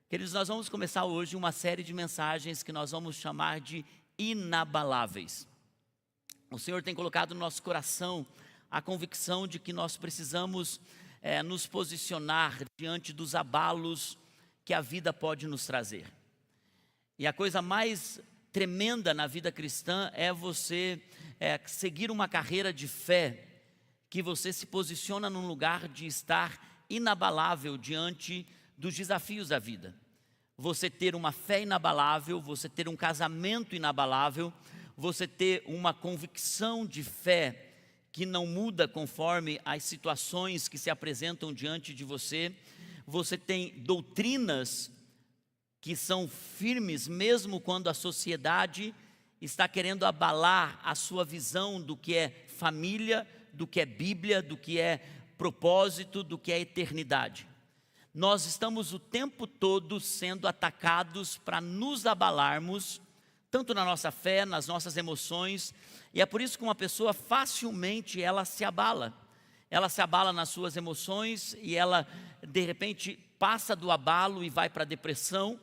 Queridos, nós vamos começar hoje uma série de mensagens que nós vamos chamar de inabaláveis. O Senhor tem colocado no nosso coração a convicção de que nós precisamos nos posicionar diante dos abalos que a vida pode nos trazer. E a coisa mais tremenda na vida cristã é você seguir uma carreira de fé, que você se posiciona num lugar de estar inabalável diante dos desafios da vida. Você ter uma fé inabalável, você ter um casamento inabalável, você ter uma convicção de fé que não muda conforme as situações que se apresentam diante de você. Você tem doutrinas que são firmes mesmo quando a sociedade está querendo abalar a sua visão do que é família, do que é Bíblia, do que é propósito, do que é eternidade. Nós estamos o tempo todo sendo atacados para nos abalarmos, tanto na nossa fé, nas nossas emoções, e é por isso que uma pessoa facilmente ela se abala nas suas emoções e ela de repente passa do abalo e vai para a depressão.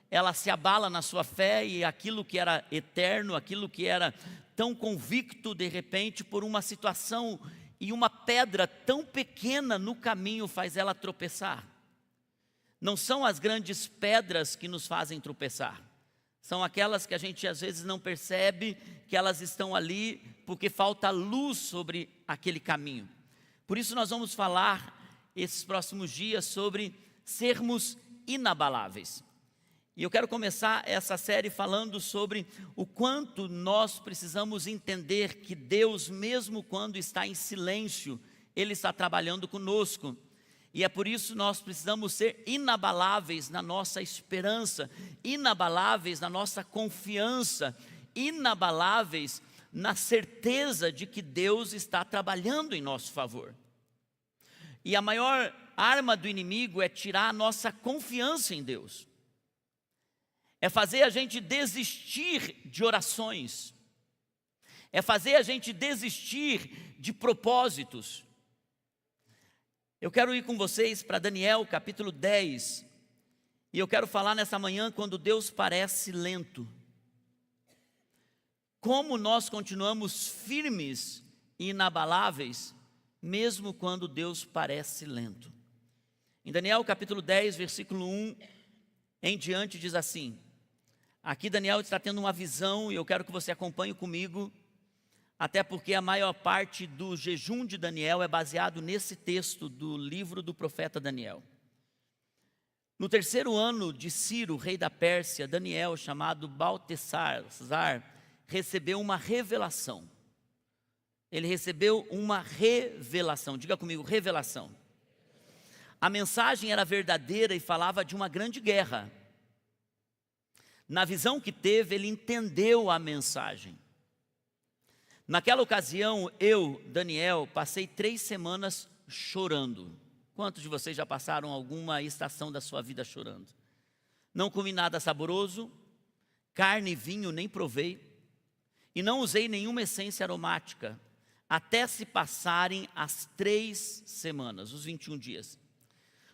Ela se abala na sua fé e aquilo que era eterno, aquilo que era tão convicto, de repente por uma situação e uma pedra tão pequena no caminho faz ela tropeçar. Não são as grandes pedras que nos fazem tropeçar, são aquelas que a gente às vezes não percebe que elas estão ali porque falta luz sobre aquele caminho. Por isso nós vamos falar esses próximos dias sobre sermos inabaláveis. E eu quero começar essa série falando sobre o quanto nós precisamos entender que Deus, mesmo quando está em silêncio, Ele está trabalhando conosco. E é por isso nós precisamos ser inabaláveis na nossa esperança, inabaláveis na nossa confiança, inabaláveis na certeza de que Deus está trabalhando em nosso favor. E a maior arma do inimigo é tirar a nossa confiança em Deus. É fazer a gente desistir de orações. É fazer a gente desistir de propósitos. Eu quero ir com vocês para Daniel capítulo 10. E eu quero falar nessa manhã quando Deus parece lento. Como nós continuamos firmes e inabaláveis, mesmo quando Deus parece lento. Em Daniel capítulo 10, versículo 1 em diante diz assim. Aqui Daniel está tendo uma visão e eu quero que você acompanhe comigo, até porque a maior parte do jejum de Daniel é baseado nesse texto do livro do profeta Daniel. No terceiro ano de Ciro, rei da Pérsia, Daniel, chamado Beltesazar, recebeu uma revelação. Ele recebeu uma revelação, diga comigo, revelação. A mensagem era verdadeira e falava de uma grande guerra. Na visão que teve, ele entendeu a mensagem. Naquela ocasião, eu, Daniel, passei 3 semanas chorando. Quantos de vocês já passaram alguma estação da sua vida chorando? Não comi nada saboroso, carne e vinho nem provei, e não usei nenhuma essência aromática, até se passarem as 3 semanas, os 21 dias.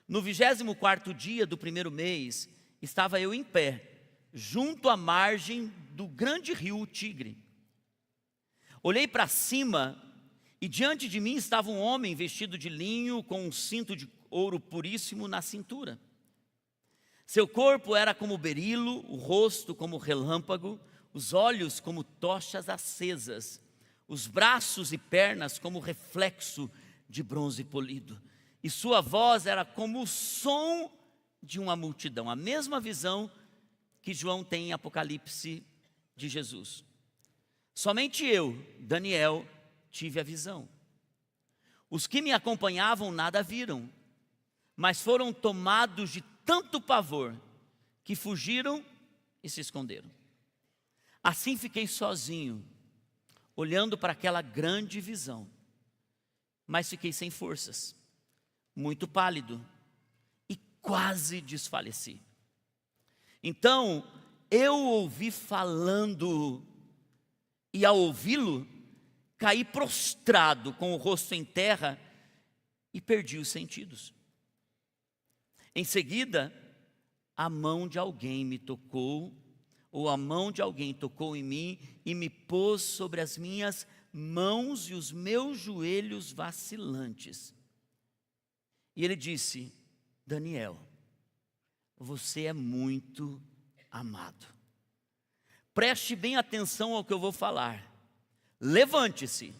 No 24º dia do primeiro mês, estava eu em pé, junto à margem do grande rio Tigre. Olhei para cima e diante de mim estava um homem vestido de linho com um cinto de ouro puríssimo na cintura. Seu corpo era como berilo, o rosto como relâmpago, os olhos como tochas acesas, os braços e pernas como reflexo de bronze polido. E sua voz era como o som de uma multidão. A mesma visão que João tem em Apocalipse de Jesus. Somente eu, Daniel, tive a visão. Os que me acompanhavam nada viram, mas foram tomados de tanto pavor que fugiram e se esconderam. Assim fiquei sozinho, olhando para aquela grande visão, mas fiquei sem forças, muito pálido e quase desfaleci. Então eu ouvi falando, e ao ouvi-lo, caí prostrado com o rosto em terra e perdi os sentidos. Em seguida, a mão de alguém me tocou, ou a mão de alguém tocou em mim e me pôs sobre as minhas mãos e os meus joelhos vacilantes. E ele disse: Daniel, você é muito amado. Preste bem atenção ao que eu vou falar. Levante-se,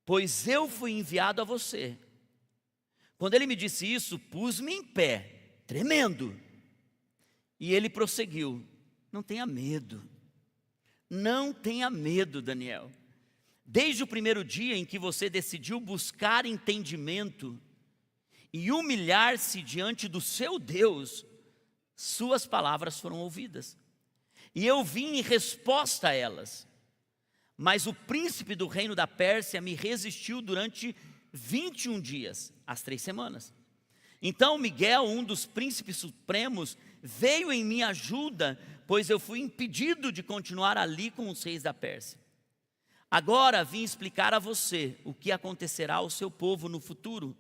pois eu fui enviado a você. Quando ele me disse isso, pus-me em pé, tremendo. E ele prosseguiu: não tenha medo. Não tenha medo, Daniel. Desde o primeiro dia em que você decidiu buscar entendimento e humilhar-se diante do seu Deus, suas palavras foram ouvidas. E eu vim em resposta a elas. Mas o príncipe do reino da Pérsia me resistiu durante 21 dias, as 3 semanas. Então Miguel, um dos príncipes supremos, veio em minha ajuda, pois eu fui impedido de continuar ali com os reis da Pérsia. Agora vim explicar a você o que acontecerá ao seu povo no futuro,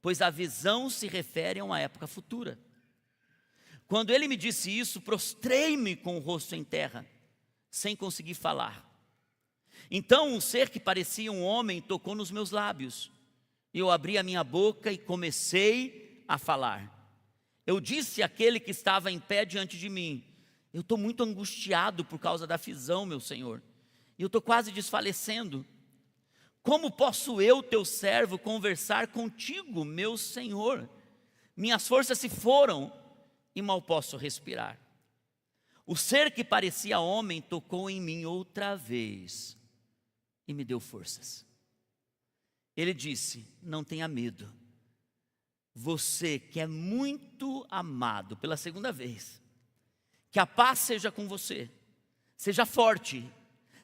pois a visão se refere a uma época futura. Quando ele me disse isso, prostrei-me com o rosto em terra, sem conseguir falar. Então um ser que parecia um homem tocou nos meus lábios. Eu abri a minha boca e comecei a falar. Eu disse àquele que estava em pé diante de mim: eu estou muito angustiado por causa da visão, meu Senhor. E eu estou quase desfalecendo. Como posso eu, teu servo, conversar contigo, meu Senhor? Minhas forças se foram e mal posso respirar. O ser que parecia homem tocou em mim outra vez e me deu forças. Ele disse: não tenha medo. Você que é muito amado, pela segunda vez, que a paz seja com você. Seja forte,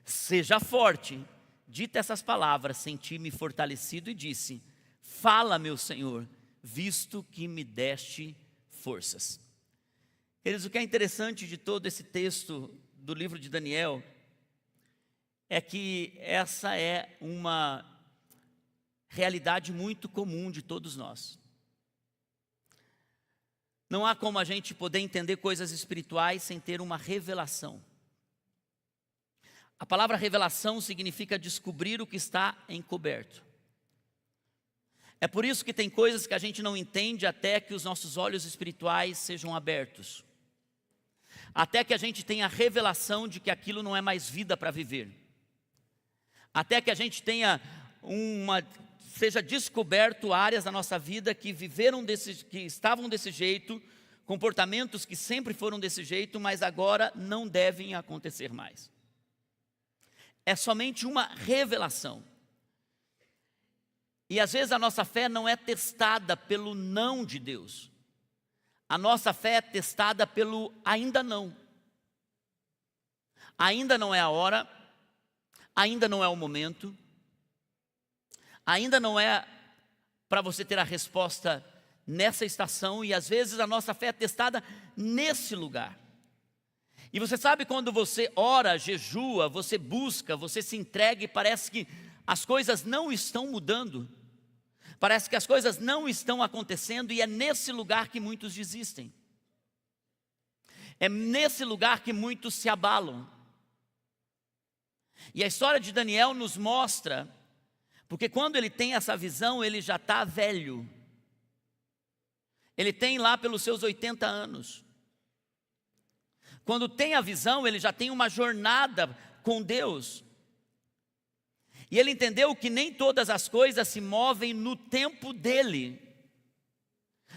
seja forte. Dita essas palavras, senti-me fortalecido e disse: fala, meu Senhor, visto que me deste forças. Queridos, o que é interessante de todo esse texto do livro de Daniel é que essa é uma realidade muito comum de todos nós. Não há como a gente poder entender coisas espirituais sem ter uma revelação. A palavra revelação significa descobrir o que está encoberto. É por isso que tem coisas que a gente não entende até que os nossos olhos espirituais sejam abertos. Até que a gente tenha a revelação de que aquilo não é mais vida para viver. Até que a gente tenha seja descoberto áreas da nossa vida que que estavam desse jeito, comportamentos que sempre foram desse jeito, mas agora não devem acontecer mais. É somente uma revelação. E às vezes a nossa fé não é testada pelo não de Deus. A nossa fé é testada pelo ainda não. Ainda não é a hora, ainda não é o momento, ainda não é para você ter a resposta nessa estação, e às vezes a nossa fé é testada nesse lugar. E você sabe quando você ora, jejua, você busca, você se entrega e parece que as coisas não estão mudando. Parece que as coisas não estão acontecendo, e é nesse lugar que muitos desistem. É nesse lugar que muitos se abalam. E a história de Daniel nos mostra, porque quando ele tem essa visão, ele já está velho. Ele tem lá pelos seus 80 anos. Quando tem a visão, ele já tem uma jornada com Deus. E ele entendeu que nem todas as coisas se movem no tempo dele.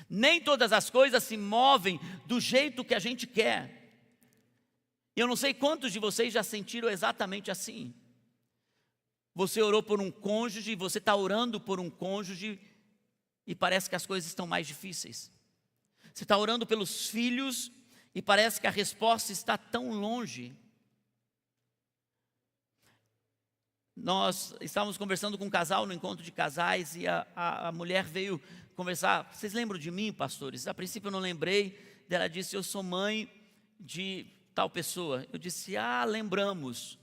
Nem todas as coisas se movem do jeito que a gente quer. E eu não sei quantos de vocês já sentiram exatamente assim. Você orou por um cônjuge, você está orando por um cônjuge e parece que as coisas estão mais difíceis. Você está orando pelos filhos e parece que a resposta está tão longe. Nós estávamos conversando com um casal no encontro de casais e a mulher veio conversar. Vocês lembram de mim, pastores? A princípio eu não lembrei. Ela disse: eu sou mãe de tal pessoa. Eu disse: lembramos.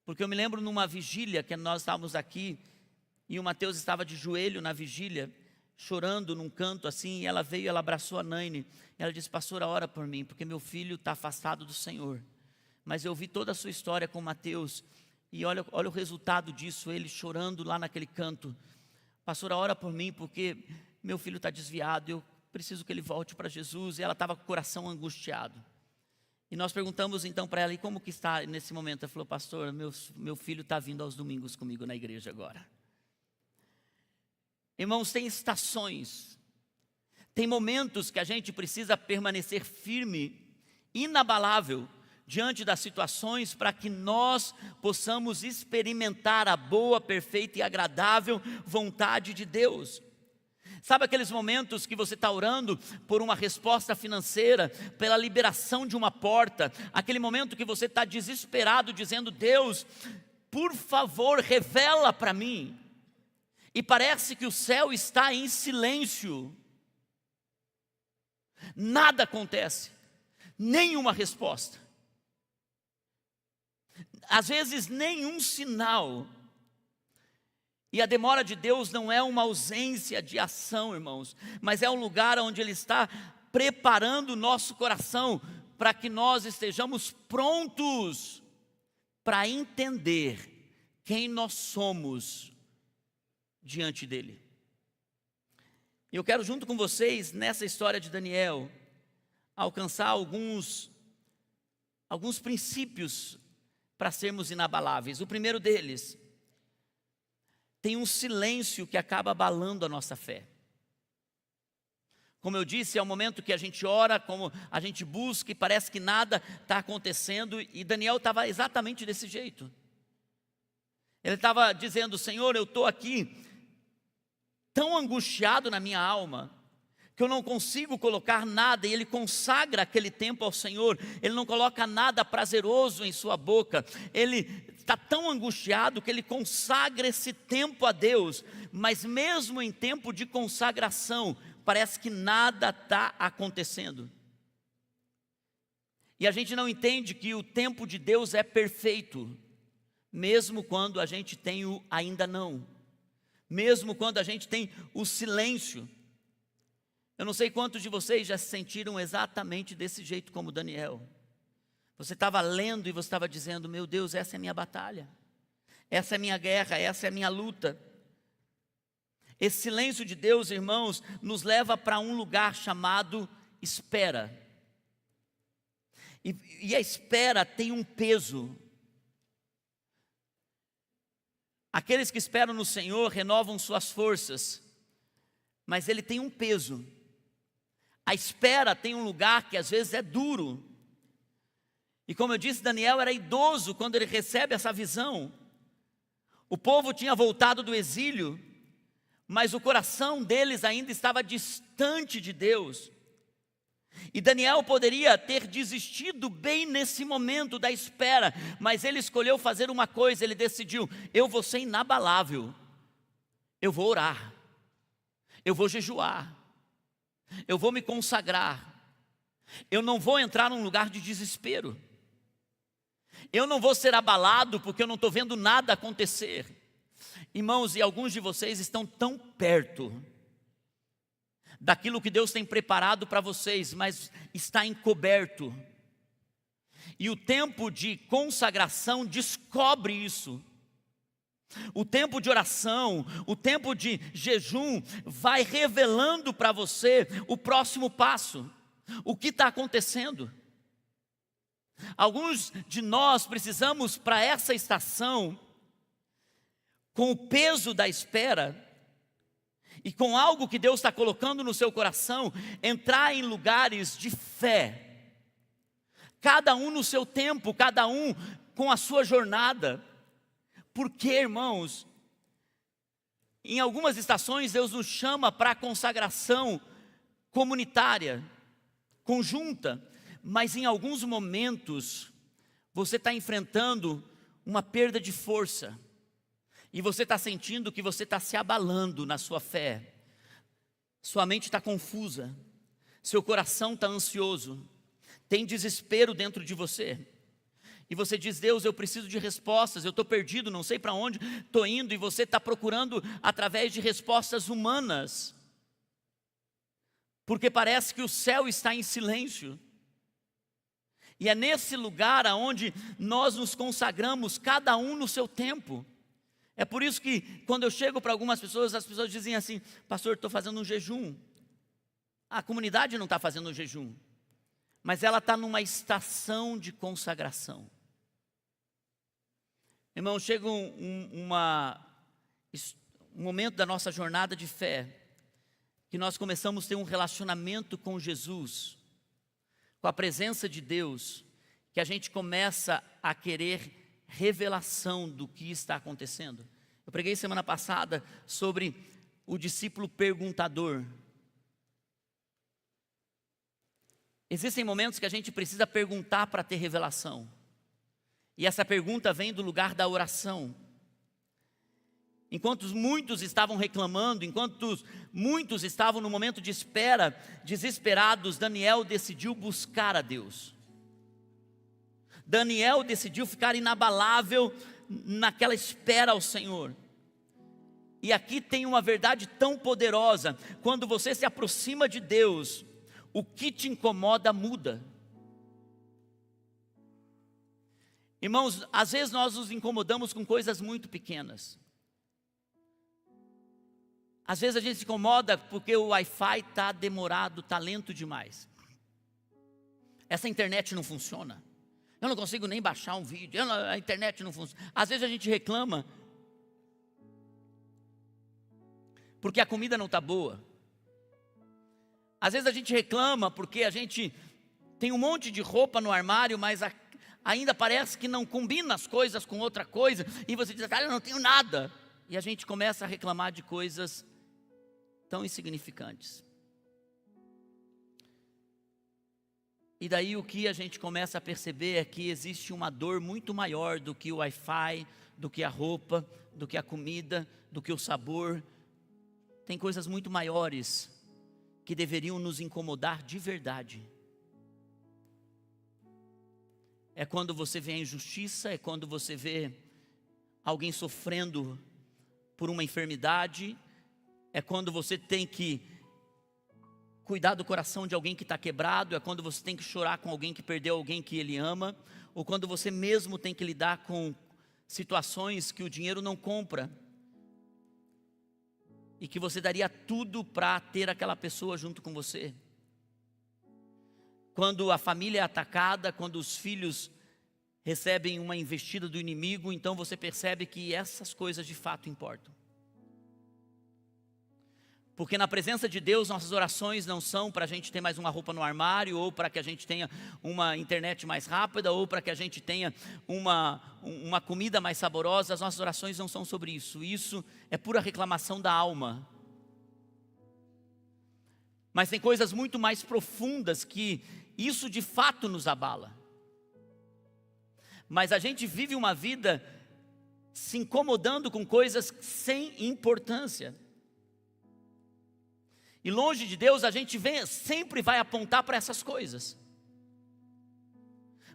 Porque eu me lembro numa vigília que nós estávamos aqui e o Mateus estava de joelho na vigília chorando num canto assim, e ela veio, ela abraçou a Naine, e ela disse: pastora, ora por mim, porque meu filho está afastado do Senhor. Mas eu vi toda a sua história com Mateus, e olha o resultado disso, ele chorando lá naquele canto. Pastora, ora por mim, porque meu filho está desviado, eu preciso que ele volte para Jesus. E ela estava com o coração angustiado. E nós perguntamos então para ela: e como que está nesse momento? Ela falou: pastor, meu filho está vindo aos domingos comigo na igreja agora. Irmãos, tem estações, tem momentos que a gente precisa permanecer firme, inabalável, diante das situações, para que nós possamos experimentar a boa, perfeita e agradável vontade de Deus. Sabe aqueles momentos que você está orando por uma resposta financeira, pela liberação de uma porta, aquele momento que você está desesperado, dizendo: Deus, por favor, revela para mim. E parece que o céu está em silêncio, nada acontece, nenhuma resposta, às vezes nenhum sinal. E a demora de Deus não é uma ausência de ação, irmãos, mas é um lugar onde Ele está preparando o nosso coração para que nós estejamos prontos para entender quem nós somos diante dEle. Eu quero, junto com vocês, nessa história de Daniel, alcançar alguns princípios para sermos inabaláveis. O primeiro deles: tem um silêncio que acaba abalando a nossa fé. Como eu disse, é um momento que a gente ora, como a gente busca e parece que nada está acontecendo. E Daniel estava exatamente desse jeito. Ele estava dizendo: Senhor, eu estou aqui tão angustiado na minha alma, que eu não consigo colocar nada. E ele consagra aquele tempo ao Senhor, ele não coloca nada prazeroso em sua boca, ele está tão angustiado que ele consagra esse tempo a Deus. Mas mesmo em tempo de consagração, parece que nada está acontecendo. E a gente não entende que o tempo de Deus é perfeito, mesmo quando a gente tem o ainda não, mesmo quando a gente tem o silêncio. Eu não sei quantos de vocês já se sentiram exatamente desse jeito como Daniel. Você estava lendo e você estava dizendo: meu Deus, essa é a minha batalha, essa é a minha guerra, essa é a minha luta. Esse silêncio de Deus, irmãos, nos leva para um lugar chamado espera. E a espera tem um peso. Aqueles que esperam no Senhor renovam suas forças, mas ele tem um peso. A espera tem um lugar que às vezes é duro. E como eu disse, Daniel era idoso quando ele recebe essa visão. O povo tinha voltado do exílio, mas o coração deles ainda estava distante de Deus. E Daniel poderia ter desistido bem nesse momento da espera, mas ele escolheu fazer uma coisa. Ele decidiu: eu vou ser inabalável, eu vou orar, eu vou jejuar, eu vou me consagrar, eu não vou entrar num lugar de desespero, eu não vou ser abalado porque eu não estou vendo nada acontecer. Irmãos, e alguns de vocês estão tão perto daquilo que Deus tem preparado para vocês, mas está encoberto. E o tempo de consagração descobre isso. O tempo de oração, o tempo de jejum vai revelando para você o próximo passo, o que está acontecendo. Alguns de nós precisamos, para essa estação, com o peso da espera e com algo que Deus está colocando no seu coração, entrar em lugares de fé, cada um no seu tempo, cada um com a sua jornada. Porque, irmãos, em algumas estações Deus nos chama para a consagração comunitária, conjunta, mas em alguns momentos você está enfrentando uma perda de força, e você está sentindo que você está se abalando na sua fé, sua mente está confusa, seu coração está ansioso, tem desespero dentro de você, e você diz: Deus, eu preciso de respostas, eu estou perdido, não sei para onde estou indo, e você está procurando através de respostas humanas. porque parece que o céu está em silêncio. E é nesse lugar aonde nós nos consagramos, cada um no seu tempo. É por isso que quando eu chego para algumas pessoas, as pessoas dizem assim: pastor, estou fazendo um jejum. A comunidade não está fazendo um jejum, mas ela está numa estação de consagração. Irmão, chega um momento da nossa jornada de fé, que nós começamos a ter um relacionamento com Jesus, com a presença de Deus, que a gente começa a querer revelação do que está acontecendo. Eu preguei semana passada sobre o discípulo perguntador. Existem momentos que a gente precisa perguntar para ter revelação. E essa pergunta vem do lugar da oração. Enquanto muitos estavam reclamando, enquanto muitos estavam no momento de espera, desesperados, Daniel decidiu buscar a Deus. Daniel decidiu ficar inabalável naquela espera ao Senhor. E aqui tem uma verdade tão poderosa: quando você se aproxima de Deus, o que te incomoda muda. Irmãos, às vezes nós nos incomodamos com coisas muito pequenas. Às vezes a gente se incomoda porque o Wi-Fi está demorado, está lento demais. Essa internet não funciona. Eu não consigo nem baixar um vídeo, a internet não funciona. Às vezes a gente reclama porque a comida não está boa. Às vezes a gente reclama porque a gente tem um monte de roupa no armário, mas ainda parece que não combina as coisas com outra coisa. E você diz: cara, eu não tenho nada. E a gente começa a reclamar de coisas tão insignificantes. E daí o que a gente começa a perceber é que existe uma dor muito maior do que o Wi-Fi, do que a roupa, do que a comida, do que o sabor. Tem coisas muito maiores que deveriam nos incomodar de verdade. É quando você vê a injustiça, é quando você vê alguém sofrendo por uma enfermidade, é quando você tem que cuidar do coração de alguém que está quebrado, é quando você tem que chorar com alguém que perdeu alguém que ele ama, ou quando você mesmo tem que lidar com situações que o dinheiro não compra, e que você daria tudo para ter aquela pessoa junto com você. Quando a família é atacada, quando os filhos recebem uma investida do inimigo, então você percebe que essas coisas de fato importam. Porque na presença de Deus, nossas orações não são para a gente ter mais uma roupa no armário, ou para que a gente tenha uma internet mais rápida, ou para que a gente tenha uma comida mais saborosa. As nossas orações não são sobre isso. Isso é pura reclamação da alma. Mas tem coisas muito mais profundas que isso de fato nos abala. Mas a gente vive uma vida se incomodando com coisas sem importância. E longe de Deus a gente sempre vai apontar para essas coisas.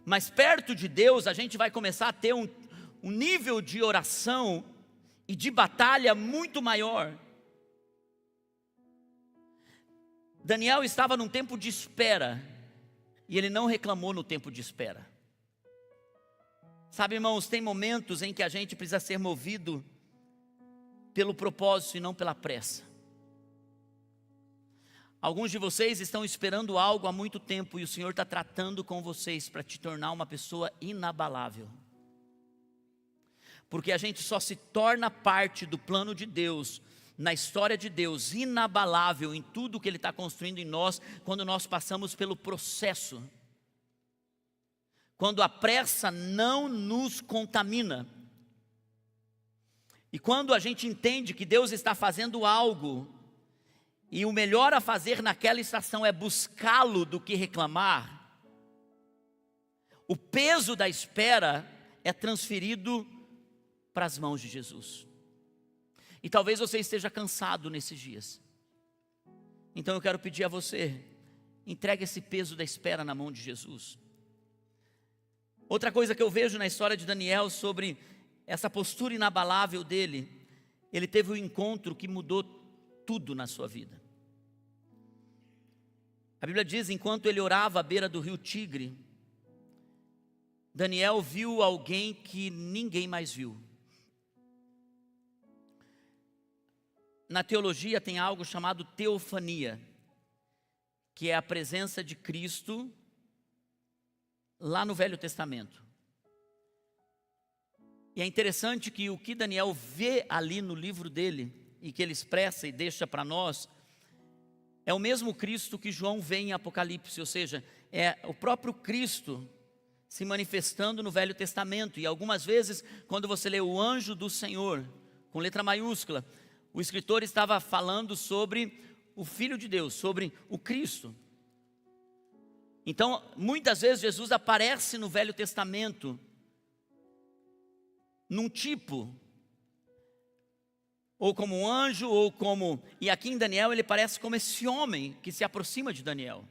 Mas perto de Deus a gente vai começar a ter um nível de oração e de batalha muito maior. Daniel estava num tempo de espera, e ele não reclamou no tempo de espera. Sabe, irmãos, tem momentos em que a gente precisa ser movido pelo propósito e não pela pressa. Alguns de vocês estão esperando algo há muito tempo e o Senhor está tratando com vocês para te tornar uma pessoa inabalável. Porque a gente só se torna parte do plano de Deus, na história de Deus, inabalável em tudo que Ele está construindo em nós, quando nós passamos pelo processo. Quando a pressa não nos contamina. E quando a gente entende que Deus está fazendo algo, e o melhor a fazer naquela estação é buscá-lo do que reclamar, o peso da espera é transferido para as mãos de Jesus. E talvez você esteja cansado nesses dias. Então eu quero pedir a você, entregue esse peso da espera na mão de Jesus. Outra coisa que eu vejo na história de Daniel sobre essa postura inabalável dele, ele teve um encontro que mudou tudo na sua vida. A Bíblia diz, enquanto ele orava à beira do rio Tigre, Daniel viu alguém que ninguém mais viu. Na teologia tem algo chamado teofania, que é a presença de Cristo lá no Velho Testamento. E é interessante que o que Daniel vê ali no livro dele, e que ele expressa e deixa para nós, é o mesmo Cristo que João vê em Apocalipse, ou seja, é o próprio Cristo se manifestando no Velho Testamento. E algumas vezes, quando você lê o anjo do Senhor, com letra maiúscula, o escritor estava falando sobre o Filho de Deus, sobre o Cristo. Então, muitas vezes Jesus aparece no Velho Testamento num tipo, ou como um anjo, ou como... E aqui em Daniel ele parece como esse homem que se aproxima de Daniel.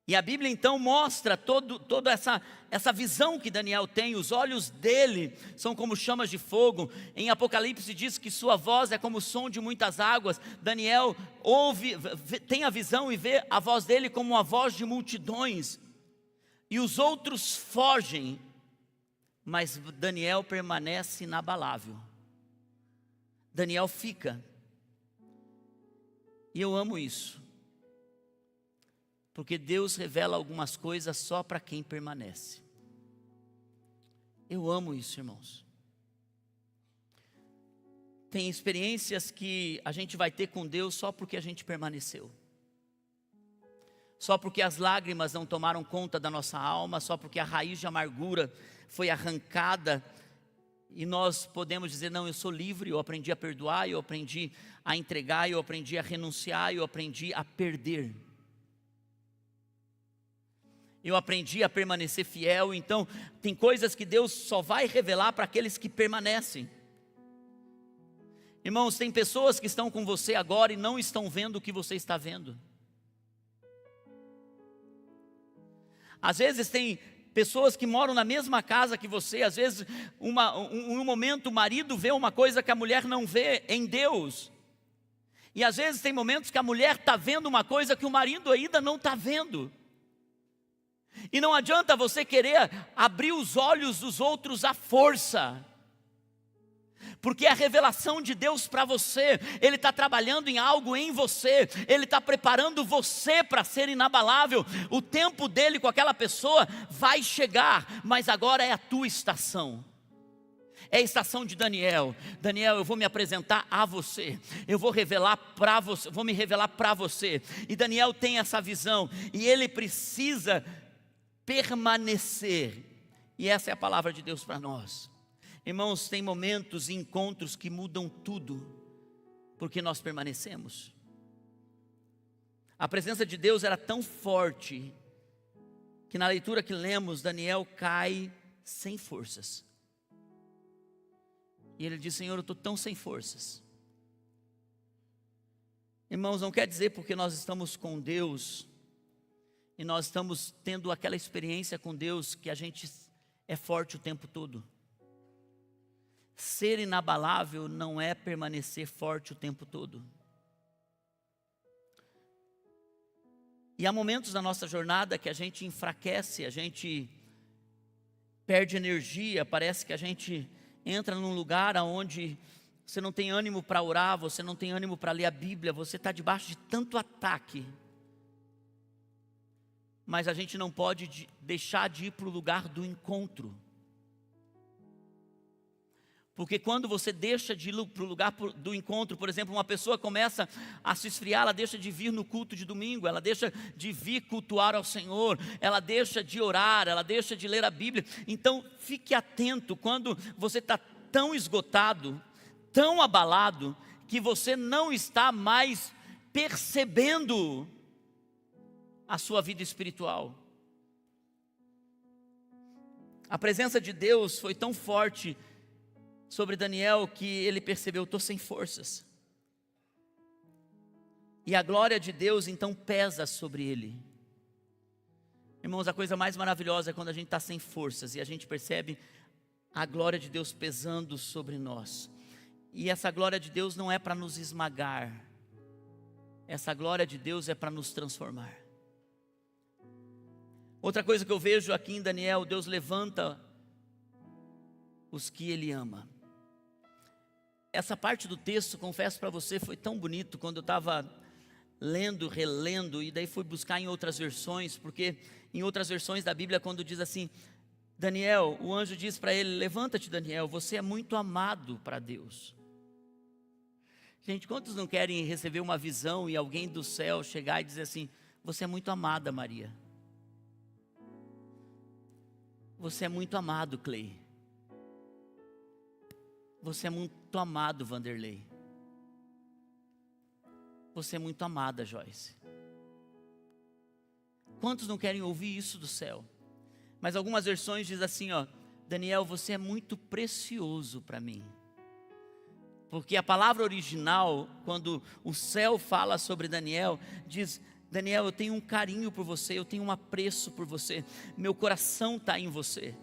E a Bíblia então mostra toda essa visão que Daniel tem. Os olhos dele são como chamas de fogo. Em Apocalipse diz que sua voz é como o som de muitas águas. Daniel tem a visão e vê a voz dele como uma voz de multidões. E os outros fogem, mas Daniel permanece inabalável. Daniel fica. E eu amo isso. Porque Deus revela algumas coisas só para quem permanece. Eu amo isso, irmãos. Tem experiências que a gente vai ter com Deus só porque a gente permaneceu. Só porque as lágrimas não tomaram conta da nossa alma, só porque a raiz de amargura foi arrancada. E nós podemos dizer, não, eu sou livre, eu aprendi a perdoar, eu aprendi a entregar, eu aprendi a renunciar, eu aprendi a perder. Eu aprendi a permanecer fiel. Então, tem coisas que Deus só vai revelar para aqueles que permanecem. Irmãos, tem pessoas que estão com você agora e não estão vendo o que você está vendo. Às vezes tem pessoas que moram na mesma casa que você. Às vezes, um momento o marido vê uma coisa que a mulher não vê em Deus. E às vezes tem momentos que a mulher está vendo uma coisa que o marido ainda não está vendo. E não adianta você querer abrir os olhos dos outros à força, porque a revelação de Deus para você, Ele está trabalhando em algo em você, Ele está preparando você para ser inabalável. O tempo dele com aquela pessoa vai chegar, mas agora é a tua estação. É a estação de Daniel. Daniel, eu vou me apresentar a você, eu vou revelar para você, vou me revelar para você. E Daniel tem essa visão, e ele precisa permanecer, e essa é a palavra de Deus para nós. Irmãos, tem momentos e encontros que mudam tudo, porque nós permanecemos. A presença de Deus era tão forte, que na leitura que lemos, Daniel cai sem forças, e ele diz, Senhor, eu estou tão sem forças. Irmãos, não quer dizer porque nós estamos com Deus, e nós estamos tendo aquela experiência com Deus, que a gente é forte o tempo todo. Ser inabalável não é permanecer forte o tempo todo. E há momentos na nossa jornada que a gente enfraquece, a gente perde energia, parece que a gente entra num lugar onde você não tem ânimo para orar, você não tem ânimo para ler a Bíblia, você está debaixo de tanto ataque. Mas a gente não pode deixar de ir para o lugar do encontro. Porque quando você deixa de ir para o lugar do encontro, por exemplo, uma pessoa começa a se esfriar, ela deixa de vir no culto de domingo, ela deixa de vir cultuar ao Senhor, ela deixa de orar, ela deixa de ler a Bíblia. Então fique atento quando você está tão esgotado, tão abalado, que você não está mais percebendo a sua vida espiritual. A presença de Deus foi tão forte sobre Daniel que ele percebeu, estou sem forças. E a glória de Deus então pesa sobre ele. Irmãos, a coisa mais maravilhosa é quando a gente está sem forças e a gente percebe a glória de Deus pesando sobre nós. E essa glória de Deus não é para nos esmagar, Essa glória de Deus é para nos transformar. Outra coisa que eu vejo aqui em Daniel, Deus levanta os que Ele ama. Essa parte do texto, confesso para você, foi tão bonito quando eu estava lendo, relendo, e daí fui buscar em outras versões, porque em outras versões da Bíblia, quando diz assim, Daniel, o anjo diz para ele, levanta-te Daniel, você é muito amado para Deus. Gente, quantos não querem receber uma visão e alguém do céu chegar e dizer assim, você é muito amada Maria. Você é muito amado Clay. Você é muito amado Vanderlei. Você é muito amada Joyce. Quantos não querem ouvir isso do céu? Mas algumas versões dizem assim, ó, Daniel, você é muito precioso para mim. Porque a palavra original, quando o céu fala sobre Daniel, diz, Daniel, eu tenho um carinho por você, eu tenho um apreço por você, meu coração está em você.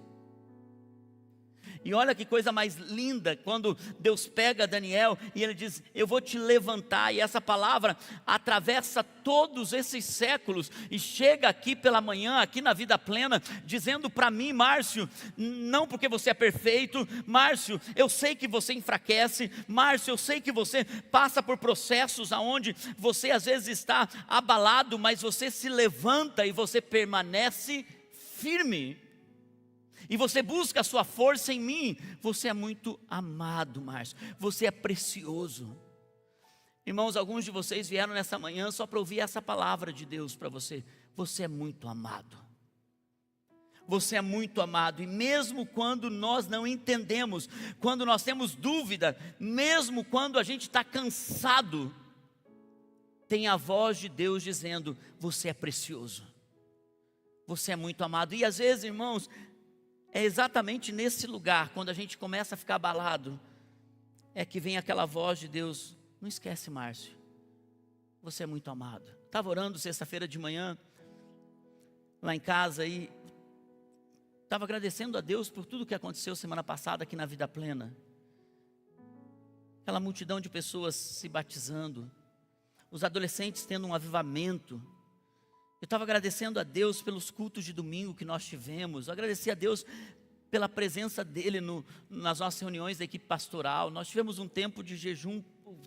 E olha que coisa mais linda, quando Deus pega Daniel e Ele diz, eu vou te levantar. E essa palavra atravessa todos esses séculos e chega aqui pela manhã, aqui na Vida Plena, dizendo para mim, Márcio, não porque você é perfeito, Márcio, eu sei que você enfraquece, Márcio, eu sei que você passa por processos aonde você às vezes está abalado, mas você se levanta e você permanece firme. E você busca a sua força em mim. Você é muito amado, Márcio. Você é precioso. Irmãos, alguns de vocês vieram nessa manhã só para ouvir essa palavra de Deus para você. Você é muito amado. Você é muito amado. E mesmo quando nós não entendemos, quando nós temos dúvida, mesmo quando a gente está cansado, tem a voz de Deus dizendo, você é precioso. Você é muito amado. E às vezes, irmãos, é exatamente nesse lugar, quando a gente começa a ficar abalado, é que vem aquela voz de Deus, não esquece Márcio, você é muito amado. Estava orando sexta-feira de manhã, lá em casa, e estava agradecendo a Deus por tudo que aconteceu semana passada aqui na Vida Plena. Aquela multidão de pessoas se batizando, os adolescentes tendo um avivamento. Eu estava agradecendo a Deus pelos cultos de domingo que nós tivemos. Eu agradeci a Deus pela presença dEle nas nossas reuniões da equipe pastoral. Nós tivemos um tempo de jejum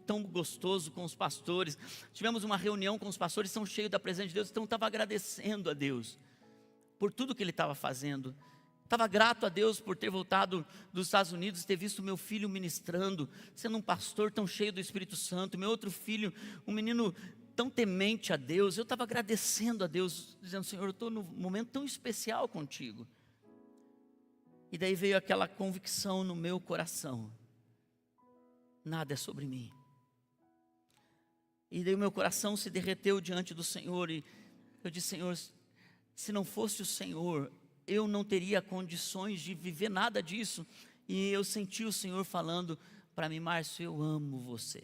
tão gostoso com os pastores. Tivemos uma reunião com os pastores, tão cheios da presença de Deus. Então eu estava agradecendo a Deus por tudo que Ele estava fazendo. Estava grato a Deus por ter voltado dos Estados Unidos, ter visto meu filho ministrando, sendo um pastor tão cheio do Espírito Santo. Meu outro filho, um menino tão temente a Deus. Eu estava agradecendo a Deus, dizendo, Senhor, eu estou num momento tão especial contigo. E daí veio aquela convicção no meu coração, nada é sobre mim. E daí o meu coração se derreteu diante do Senhor, e eu disse, Senhor, se não fosse o Senhor, eu não teria condições de viver nada disso. E eu senti o Senhor falando para mim, Márcio, eu amo você.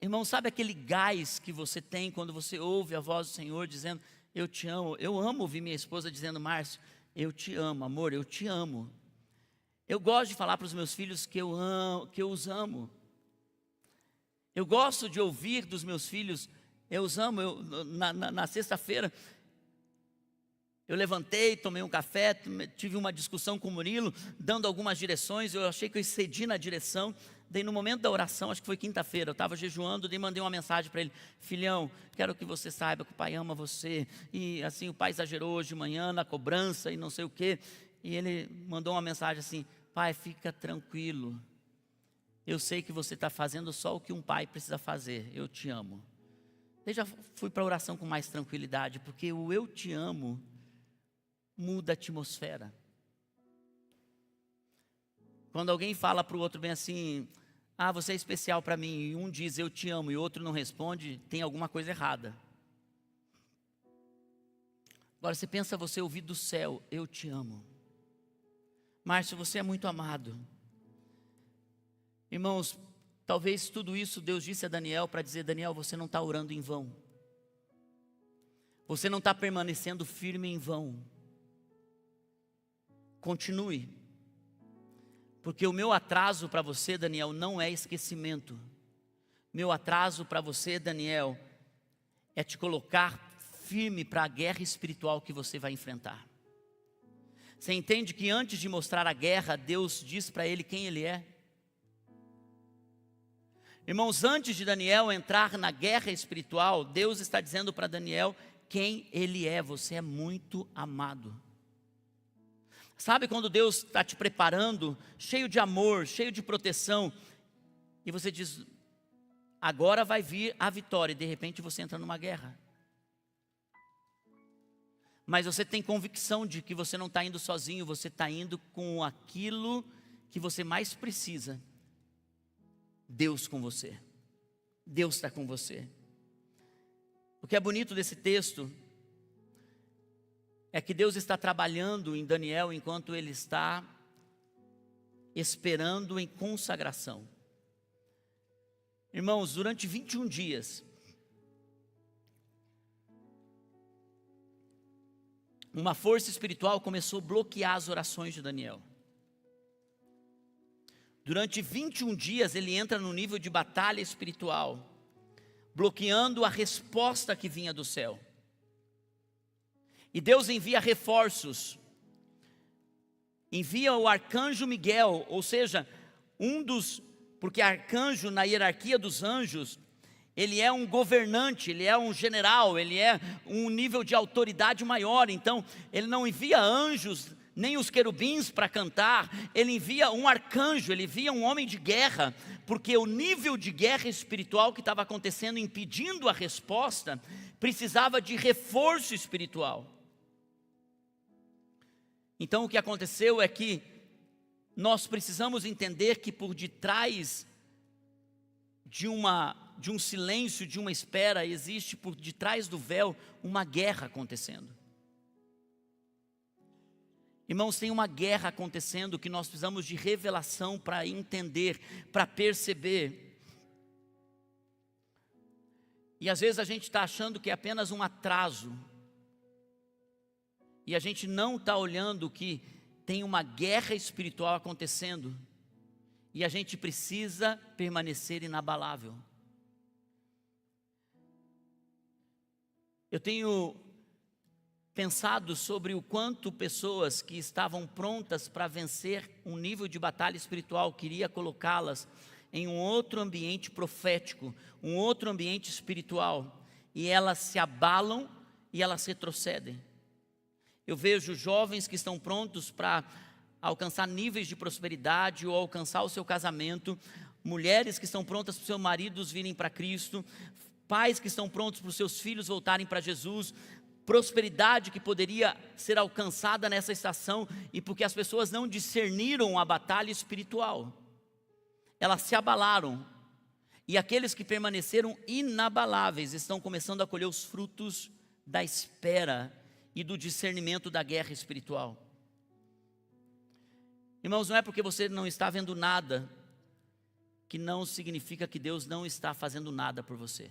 Irmão, sabe aquele gás que você tem quando você ouve a voz do Senhor dizendo, eu te amo? Eu amo ouvir minha esposa dizendo, Márcio, eu te amo, amor, eu te amo. Eu gosto de falar para os meus filhos que eu amo, que eu os amo. Eu gosto de ouvir dos meus filhos, eu os amo. Na sexta-feira, eu levantei, tomei um café, tive uma discussão com o Murilo, dando algumas direções, eu achei que eu excedi na direção. Daí no momento da oração, acho que foi quinta-feira, eu estava jejuando, daí mandei uma mensagem para ele, filhão, quero que você saiba que o pai ama você, e assim, o pai exagerou hoje de manhã na cobrança e não sei o quê, e ele mandou uma mensagem assim, pai, fica tranquilo, eu sei que você está fazendo só o que um pai precisa fazer, eu te amo. Daí já fui para a oração com mais tranquilidade, porque o eu te amo muda a atmosfera. Quando alguém fala para o outro bem assim, você é especial para mim, e um diz eu te amo e o outro não responde, tem alguma coisa errada. Agora você pensa você ouvir do céu, eu te amo. Márcio, você é muito amado. Irmãos, talvez tudo isso Deus disse a Daniel para dizer, Daniel, você não está orando em vão. Você não está permanecendo firme em vão. Continue. Porque o meu atraso para você, Daniel, não é esquecimento. Meu atraso para você, Daniel, é te colocar firme para a guerra espiritual que você vai enfrentar. Você entende que antes de mostrar a guerra, Deus diz para ele quem ele é? Irmãos, antes de Daniel entrar na guerra espiritual, Deus está dizendo para Daniel quem ele é. Você é muito amado. Sabe quando Deus está te preparando, cheio de amor, cheio de proteção, e você diz, agora vai vir a vitória, e de repente você entra numa guerra. Mas você tem convicção de que você não está indo sozinho, você está indo com aquilo que você mais precisa. Deus com você. Deus está com você. O que é bonito desse texto é que Deus está trabalhando em Daniel enquanto ele está esperando em consagração. Irmãos, durante 21 dias, uma força espiritual começou a bloquear as orações de Daniel. Durante 21 dias ele entra no nível de batalha espiritual, bloqueando a resposta que vinha do céu. E Deus envia reforços, envia o arcanjo Miguel, ou seja, porque arcanjo na hierarquia dos anjos, ele é um governante, ele é um general, ele é um nível de autoridade maior. Então ele não envia anjos, nem os querubins para cantar, ele envia um arcanjo, ele envia um homem de guerra, porque o nível de guerra espiritual que estava acontecendo, impedindo a resposta, precisava de reforço espiritual. Então o que aconteceu é que nós precisamos entender que por detrás de um silêncio, de uma espera, existe por detrás do véu uma guerra acontecendo. Irmãos, tem uma guerra acontecendo que nós precisamos de revelação para entender, para perceber. E às vezes a gente está achando que é apenas um atraso. E a gente não está olhando que tem uma guerra espiritual acontecendo. E a gente precisa permanecer inabalável. Eu tenho pensado sobre o quanto pessoas que estavam prontas para vencer um nível de batalha espiritual, queria colocá-las em um outro ambiente profético, um outro ambiente espiritual, e elas se abalam e elas retrocedem. Eu vejo jovens que estão prontos para alcançar níveis de prosperidade ou alcançar o seu casamento, mulheres que estão prontas para os seus maridos virem para Cristo, pais que estão prontos para os seus filhos voltarem para Jesus, prosperidade que poderia ser alcançada nessa estação, e porque as pessoas não discerniram a batalha espiritual, elas se abalaram, e aqueles que permaneceram inabaláveis estão começando a colher os frutos da espera e do discernimento da guerra espiritual. Irmãos, não é porque você não está vendo nada, que não significa que Deus não está fazendo nada por você.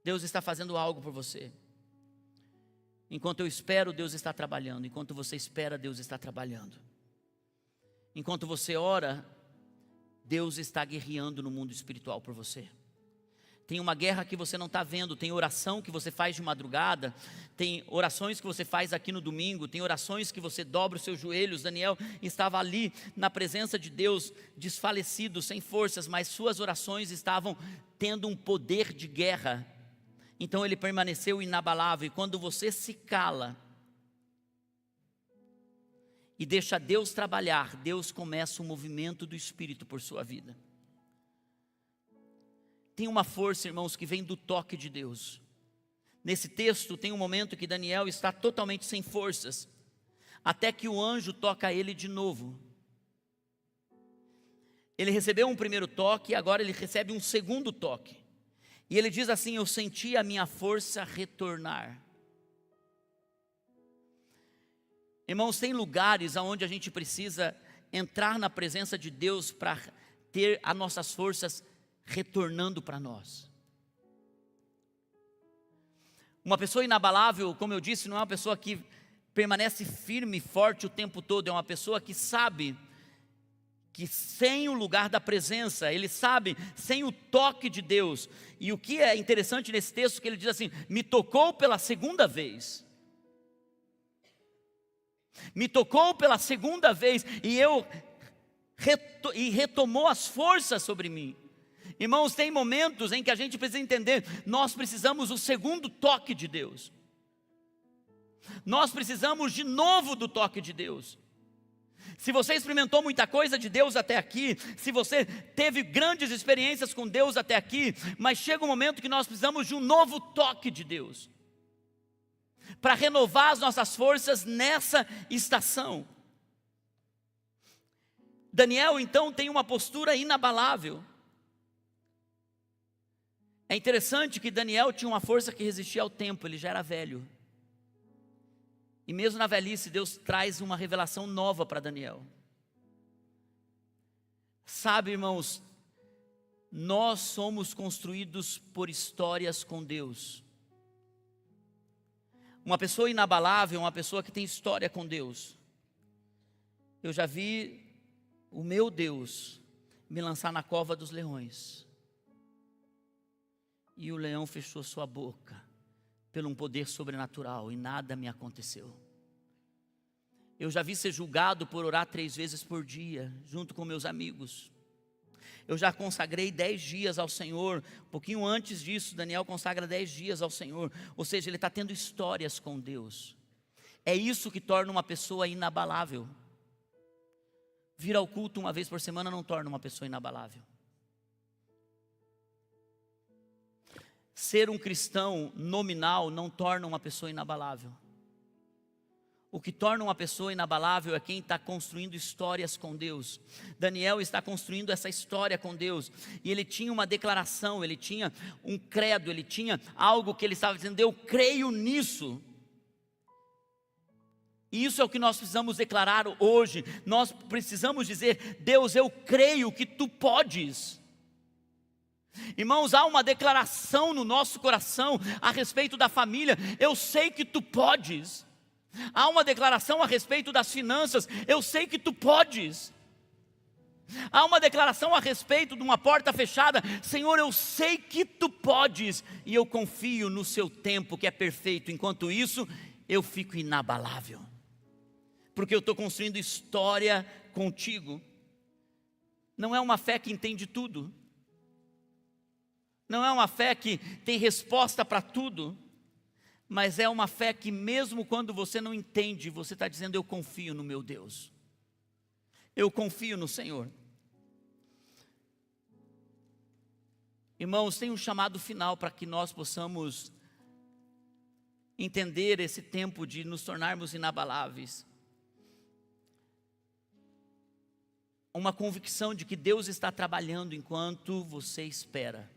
Deus está fazendo algo por você. Enquanto eu espero, Deus está trabalhando. Enquanto você espera, Deus está trabalhando. Enquanto você ora, Deus está guerreando no mundo espiritual por você. Tem uma guerra que você não está vendo, tem oração que você faz de madrugada, tem orações que você faz aqui no domingo, tem orações que você dobra os seus joelhos. Daniel estava ali na presença de Deus, desfalecido, sem forças, mas suas orações estavam tendo um poder de guerra. Então ele permaneceu inabalável. E quando você se cala e deixa Deus trabalhar, Deus começa o movimento do Espírito por sua vida. Tem uma força, irmãos, que vem do toque de Deus. Nesse texto tem um momento que Daniel está totalmente sem forças, até que o anjo toca ele de novo. Ele recebeu um primeiro toque e agora ele recebe um segundo toque. E ele diz assim: eu senti a minha força retornar. Irmãos, tem lugares onde a gente precisa entrar na presença de Deus para ter as nossas forças retornando para nós. Uma pessoa inabalável, como eu disse, não é uma pessoa que permanece firme e forte o tempo todo. É uma pessoa que sabe que sem o lugar da presença, ele sabe, sem o toque de Deus. E o que é interessante nesse texto, que ele diz assim: me tocou pela segunda vez. Me tocou pela segunda vez, e retomou as forças sobre mim. Irmãos, tem momentos em que a gente precisa entender, nós precisamos do segundo toque de Deus. Nós precisamos de novo do toque de Deus. Se você experimentou muita coisa de Deus até aqui, se você teve grandes experiências com Deus até aqui, mas chega um momento que nós precisamos de um novo toque de Deus, para renovar as nossas forças nessa estação. Daniel então tem uma postura inabalável. É interessante que Daniel tinha uma força que resistia ao tempo, ele já era velho. E mesmo na velhice, Deus traz uma revelação nova para Daniel. Sabe, irmãos, nós somos construídos por histórias com Deus. Uma pessoa inabalável, uma pessoa que tem história com Deus. Eu já vi o meu Deus me lançar na cova dos leões. E o leão fechou sua boca pelo um poder sobrenatural, e nada me aconteceu. Eu já vi ser julgado por orar 3 vezes por dia, junto com meus amigos. Eu já consagrei 10 dias ao Senhor. Um pouquinho antes disso, Daniel consagra 10 dias ao Senhor. Ou seja, ele está tendo histórias com Deus. É isso que torna uma pessoa inabalável. Vir ao culto uma vez por semana não torna uma pessoa inabalável. Ser um cristão nominal não torna uma pessoa inabalável. O que torna uma pessoa inabalável é quem está construindo histórias com Deus. Daniel está construindo essa história com Deus. E ele tinha uma declaração, ele tinha um credo, ele tinha algo que ele estava dizendo: eu creio nisso. E isso é o que nós precisamos declarar hoje. Nós precisamos dizer: Deus, eu creio que Tu podes. Irmãos, há uma declaração no nosso coração a respeito da família: eu sei que Tu podes. Há uma declaração a respeito das finanças: eu sei que Tu podes. Há uma declaração a respeito de uma porta fechada: Senhor, eu sei que Tu podes, e eu confio no Seu tempo que é perfeito. Enquanto isso, eu fico inabalável, porque eu estou construindo história contigo. Não é uma fé que entende tudo, não é uma fé que tem resposta para tudo, mas é uma fé que mesmo quando você não entende, você está dizendo: eu confio no meu Deus, eu confio no Senhor. Irmãos, tem um chamado final para que nós possamos entender esse tempo de nos tornarmos inabaláveis. Uma convicção de que Deus está trabalhando enquanto você espera.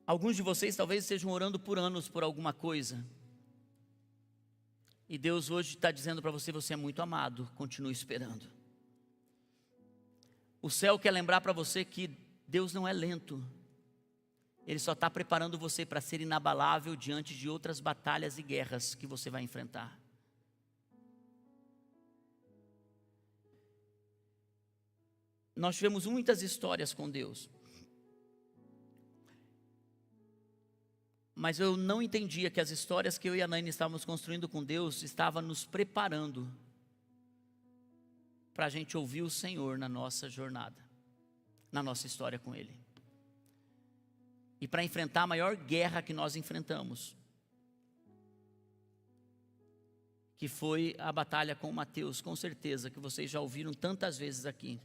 Alguns de vocês talvez estejam orando por anos por alguma coisa, e Deus hoje está dizendo para você: você é muito amado, continue esperando. O céu quer lembrar para você que Deus não é lento, Ele só está preparando você para ser inabalável diante de outras batalhas e guerras que você vai enfrentar. Nós tivemos muitas histórias com Deus, mas eu não entendia que as histórias que eu e a Naine estávamos construindo com Deus estavam nos preparando para a gente ouvir o Senhor na nossa jornada, na nossa história com Ele, e para enfrentar a maior guerra que nós enfrentamos, que foi a batalha com Mateus, com certeza que vocês já ouviram tantas vezes aqui.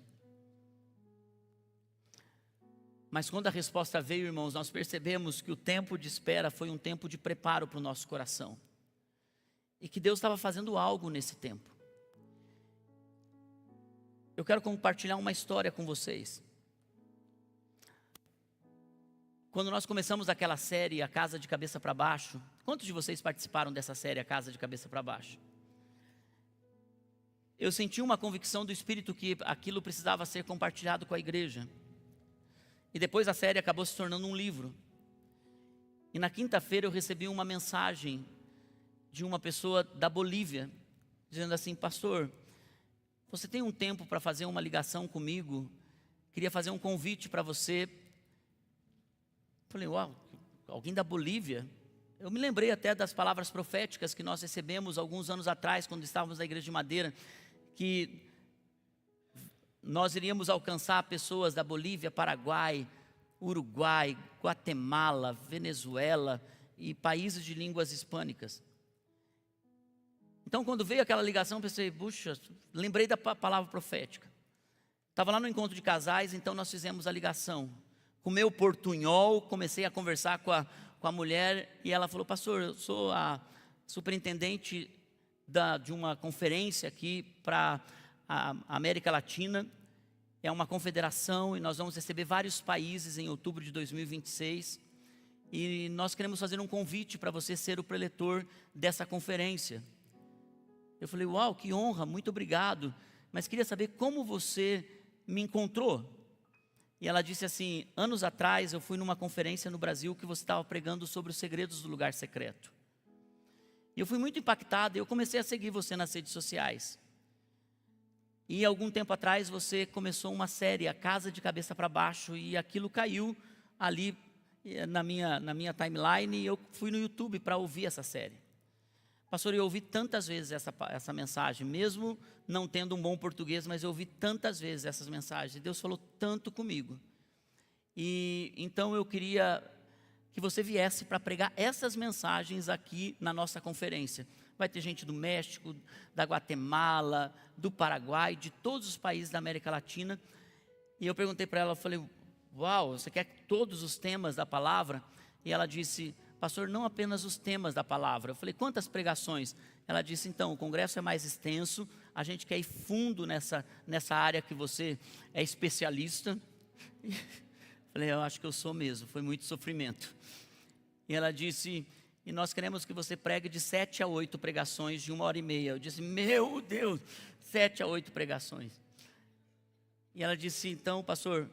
Mas quando a resposta veio, irmãos, nós percebemos que o tempo de espera foi um tempo de preparo para o nosso coração, e que Deus estava fazendo algo nesse tempo. Eu quero compartilhar uma história com vocês. Quando nós começamos aquela série, A Casa de Cabeça para Baixo, quantos de vocês participaram dessa série, A Casa de Cabeça para Baixo? Eu senti uma convicção do Espírito que aquilo precisava ser compartilhado com a igreja. E depois a série acabou se tornando um livro. E na quinta-feira eu recebi uma mensagem de uma pessoa da Bolívia, dizendo assim: pastor, você tem um tempo para fazer uma ligação comigo? Queria fazer um convite para você. Falei: uau, alguém da Bolívia? Eu me lembrei até das palavras proféticas que nós recebemos alguns anos atrás, quando estávamos na igreja de Madeira, que nós iríamos alcançar pessoas da Bolívia, Paraguai, Uruguai, Guatemala, Venezuela e países de línguas hispânicas. Então, quando veio aquela ligação, pensei: puxa, lembrei da palavra profética. Estava lá no encontro de casais, então nós fizemos a ligação. Com o meu portunhol, comecei a conversar com a mulher, e ela falou: pastor, eu sou a superintendente de uma conferência aqui para a América Latina. É uma confederação e nós vamos receber vários países em outubro de 2026. E nós queremos fazer um convite para você ser o preletor dessa conferência. Eu falei: uau, que honra, muito obrigado. Mas queria saber como você me encontrou. E ela disse assim: anos atrás eu fui numa conferência no Brasil que você estava pregando sobre os segredos do lugar secreto. E eu fui muito impactado, eu comecei a seguir você nas redes sociais. E algum tempo atrás você começou uma série, A Casa de Cabeça para Baixo, e aquilo caiu ali na minha timeline, e eu fui no YouTube para ouvir essa série. Pastor, eu ouvi tantas vezes essa mensagem, mesmo não tendo um bom português, mas eu ouvi tantas vezes essas mensagens, e Deus falou tanto comigo. E então eu queria que você viesse para pregar essas mensagens aqui na nossa conferência. Vai ter gente do México, da Guatemala, do Paraguai, de todos os países da América Latina. E eu perguntei para ela, eu falei: uau, você quer todos os temas da palavra? E ela disse: pastor, não apenas os temas da palavra. Eu falei: quantas pregações? Ela disse: então, o congresso é mais extenso, a gente quer ir fundo nessa área que você é especialista. Eu falei: eu acho que eu sou mesmo, foi muito sofrimento. E ela disse: e nós queremos que você pregue de 7 a 8 pregações de 1h30. Eu disse: meu Deus, 7 a 8 pregações. E ela disse: então, pastor,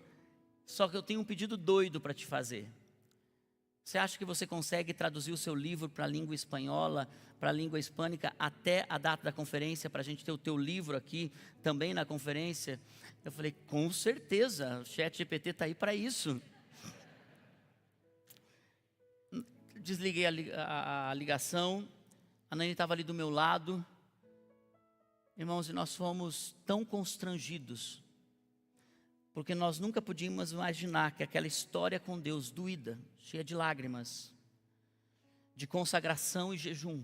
só que eu tenho um pedido doido para te fazer. Você acha que você consegue traduzir o seu livro para a língua espanhola, para a língua hispânica, até a data da conferência, para a gente ter o teu livro aqui também na conferência? Eu falei: com certeza, o ChatGPT está aí para isso. Desliguei a ligação, a Nani estava ali do meu lado. Irmãos, e nós fomos tão constrangidos, porque nós nunca podíamos imaginar que aquela história com Deus doída, cheia de lágrimas, de consagração e jejum,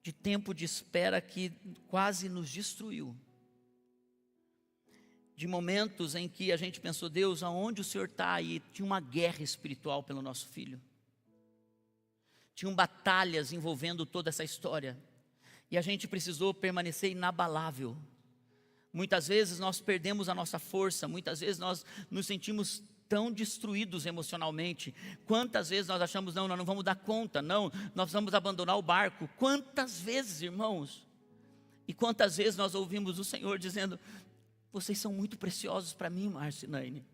de tempo de espera que quase nos destruiu, de momentos em que a gente pensou: Deus, aonde o Senhor está? E tinha uma guerra espiritual pelo nosso filho. Tinham batalhas envolvendo toda essa história, e a gente precisou permanecer inabalável. Muitas vezes nós perdemos a nossa força, muitas vezes nós nos sentimos tão destruídos emocionalmente. Quantas vezes nós achamos: não, nós não vamos dar conta, não, nós vamos abandonar o barco. Quantas vezes, irmãos? E quantas vezes nós ouvimos o Senhor dizendo: vocês são muito preciosos para mim, Márcio e Naine.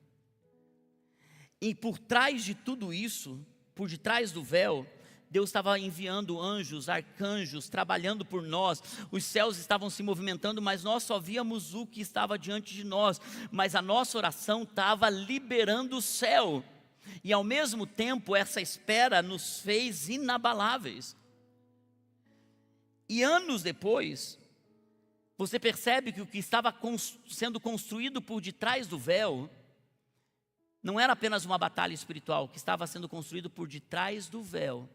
E por trás de tudo isso, por detrás do véu, Deus estava enviando anjos, arcanjos, trabalhando por nós. Os céus estavam se movimentando, mas nós só víamos o que estava diante de nós. Mas a nossa oração estava liberando o céu. E ao mesmo tempo, essa espera nos fez inabaláveis. E anos depois, você percebe que o que estava sendo construído por detrás do véu não era apenas uma batalha espiritual. O que estava sendo construído por detrás do véu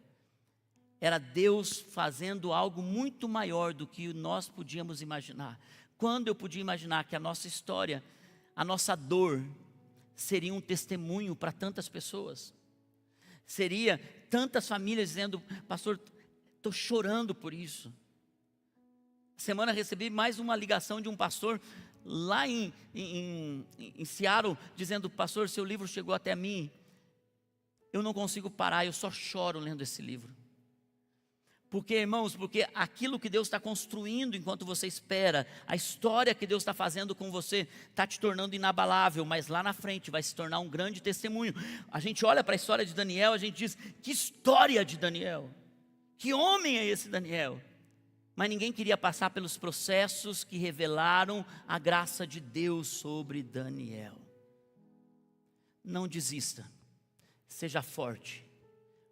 era Deus fazendo algo muito maior do que nós podíamos imaginar. Quando eu podia imaginar que a nossa história, a nossa dor, seria um testemunho para tantas pessoas? Seria tantas famílias dizendo: pastor, estou chorando por isso. Semana recebi mais uma ligação de um pastor lá em Seattle, dizendo: pastor, seu livro chegou até mim, eu não consigo parar, eu só choro lendo esse livro. Porque, irmãos, porque aquilo que Deus está construindo enquanto você espera, a história que Deus está fazendo com você, está te tornando inabalável, mas lá na frente vai se tornar um grande testemunho. A gente olha para a história de Daniel, a gente diz: que história de Daniel! Que homem é esse Daniel? Mas ninguém queria passar pelos processos que revelaram a graça de Deus sobre Daniel. Não desista, seja forte,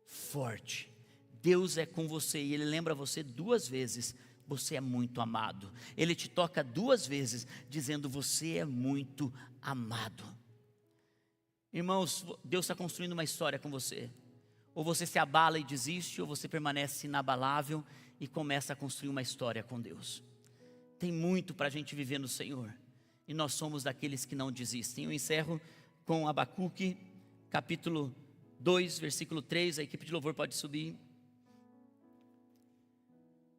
forte. Deus é com você e Ele lembra você 2 vezes, você é muito amado. Ele te toca 2 vezes, dizendo você é muito amado. Irmãos, Deus está construindo uma história com você. Ou você se abala e desiste, ou você permanece inabalável e começa a construir uma história com Deus. Tem muito para a gente viver no Senhor, e nós somos daqueles que não desistem. Eu encerro com Abacuque, capítulo 2, versículo 3, a equipe de louvor pode subir.